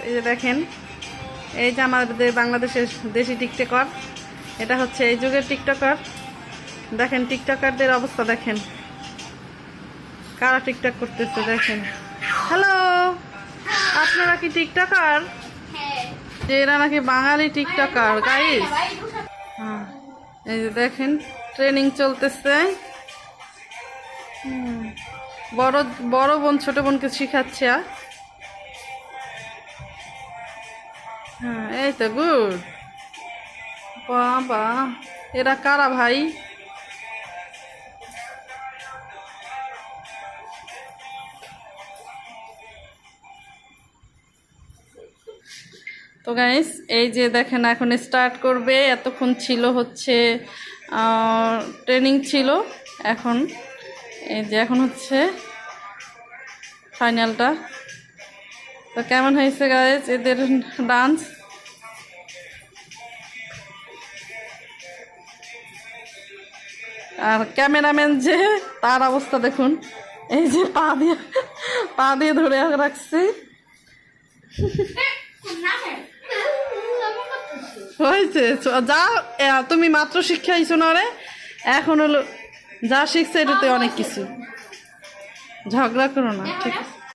এই যে দেখেন, এই যে আমাদের বাংলাদেশের দেশি টিকটকার, এটা হচ্ছে এই যুগের টিকটকার। দেখেন টিকটকারদের অবস্থা দেখেন, কারা টিকটক করতেছে দেখেন। হ্যালো, আপনারা কি টিকটকার? যে এরা নাকি বাঙালি টিকটকার গাইস। হ্যাঁ, এই যে দেখেন ট্রেনিং চলতেছে। বড় বড় বোন ছোট বোনকে শিখাচ্ছে। হ্যাঁ, এই তো গুড। বাবা, এরা কারা ভাই? তো গাইস, এই যে দেখেন এখন স্টার্ট করবে। এতক্ষণ ছিল হচ্ছে ট্রেনিং ছিল, এখন এই যে এখন হচ্ছে ফাইনালটা। তো কেমন হয়েছে গাইস এদের ডান্স? আর ক্যামেরাম্যান যে, তার অবস্থা দেখুন, এই যে পা দিয়ে ধরে রাখছে। হয়েছে যা, তুমি মাত্র শিক্ষাইছো না রে, এখন হলো যা শিখছে এটাতে অনেক কিছু। ঝগড়া করো না, ঠিক আছে?